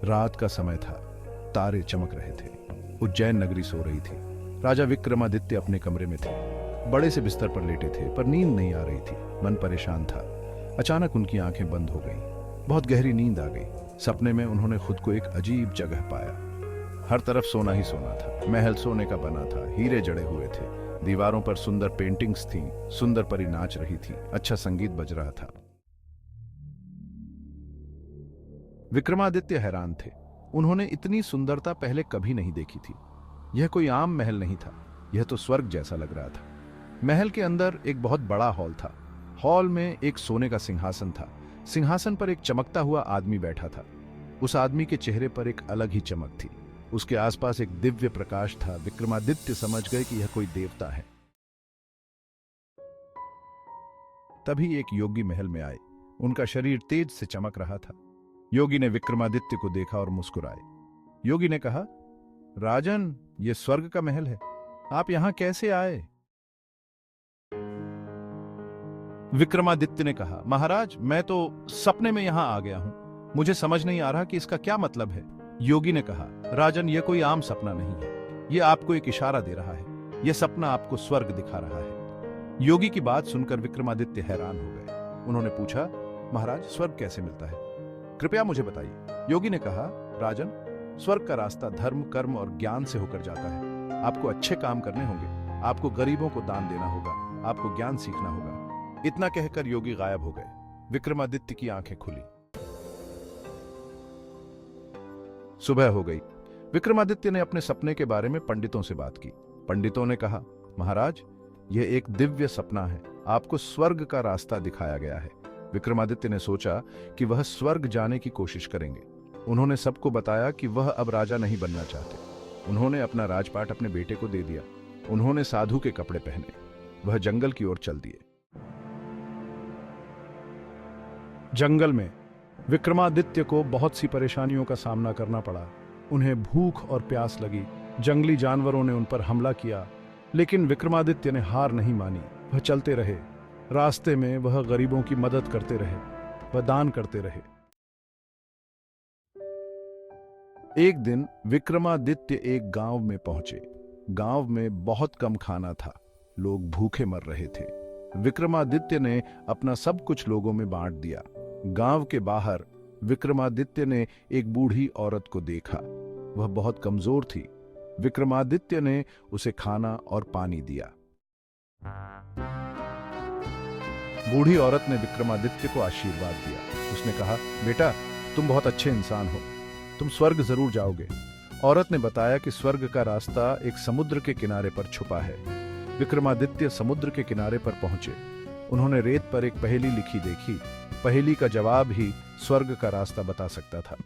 रात का समय था, तारे चमक रहे थे। उज्जैन नगरी सो रही थी। राजा विक्रमादित्य अपने कमरे में थे। बड़े से बिस्तर पर लेटे थे, पर नींद नहीं आ रही थी। मन परेशान था। अचानक उनकी आंखें बंद हो गईं। बहुत गहरी नींद आ गई। सपने में उन्होंने खुद को एक अजीब जगह पाया। हर तरफ सोना ही सोना था। महल सोने का बना था, हीरे जड़े हुए थे। दीवारों पर सुंदर पेंटिंग्स थीं, सुंदर परी नाच रही थी, अच्छा संगीत बज रहा था। विक्रमादित्य हैरान थे। उन्होंने इतनी सुंदरता पहले कभी नहीं देखी थी। यह कोई आम महल नहीं था, यह तो स्वर्ग जैसा लग रहा था। महल के अंदर एक बहुत बड़ा हॉल था। हॉल में एक सोने का सिंहासन था। सिंहासन पर एक चमकता हुआ आदमी बैठा था। उस आदमी के चेहरे पर एक अलग ही चमक थी। उसके आसपास एक दिव्य प्रकाश था। विक्रमादित्य समझ गए कि यह कोई देवता है। तभी एक योगी महल में आए। उनका शरीर तेज से चमक रहा था। योगी ने विक्रमादित्य को देखा और मुस्कुराए। योगी ने कहा, राजन, यह स्वर्ग का महल है, आप यहां कैसे आए? विक्रमादित्य ने कहा, महाराज, मैं तो सपने में यहां आ गया हूं। मुझे समझ नहीं आ रहा कि इसका क्या मतलब है। योगी ने कहा, राजन, यह कोई आम सपना नहीं है। यह आपको एक इशारा दे रहा है। यह सपना आपको स्वर्ग दिखा रहा है। योगी की बात सुनकर विक्रमादित्य हैरान हो गए। उन्होंने पूछा, महाराज, स्वर्ग कैसे मिलता है? कृपया मुझे बताइए। योगी ने कहा, राजन, स्वर्ग का रास्ता धर्म, कर्म और ज्ञान से होकर जाता है। आपको अच्छे काम करने होंगे, आपको गरीबों को दान देना होगा, आपको ज्ञान सीखना होगा। इतना कहकर योगी गायब हो गए। विक्रमादित्य की आंखें खुली। सुबह हो गई। विक्रमादित्य ने अपने सपने के बारे में पंडितों से बात की। पंडितों ने कहा, महाराज, यह एक दिव्य सपना है। आपको स्वर्ग का रास्ता दिखाया गया है। विक्रमादित्य ने सोचा कि वह स्वर्ग जाने की कोशिश करेंगे। उन्होंने सबको बताया कि वह अब राजा नहीं बनना चाहते। उन्होंने अपना राजपाट अपने बेटे को दे दिया। उन्होंने साधु के कपड़े पहने। वह जंगल की ओर चल दिए। जंगल में विक्रमादित्य को बहुत सी परेशानियों का सामना करना पड़ा। उन्हें भूख और प्यास लगी। जंगली जानवरों ने उन पर हमला किया, लेकिन विक्रमादित्य ने हार नहीं मानी। वह चलते रहे। रास्ते में वह गरीबों की मदद करते रहे, वह दान करते रहे। एक दिन विक्रमादित्य एक गांव में पहुंचे। गांव में बहुत कम खाना था। लोग भूखे मर रहे थे। विक्रमादित्य ने अपना सब कुछ लोगों में बांट दिया। गांव के बाहर विक्रमादित्य ने एक बूढ़ी औरत को देखा। वह बहुत कमजोर थी। विक्रमादित्य ने उसे खाना और पानी दिया। बूढ़ी औरत ने विक्रमादित्य को आशीर्वाद दिया। उसने कहा, बेटा, तुम बहुत अच्छे इंसान हो, तुम स्वर्ग जरूर जाओगे। औरत ने बताया कि स्वर्ग का रास्ता एक समुद्र के किनारे पर छुपा है। विक्रमादित्य समुद्र के किनारे पर पहुंचे। उन्होंने रेत पर एक पहेली लिखी देखी। पहेली का जवाब ही स्वर्ग का रास्ता बता सकता था।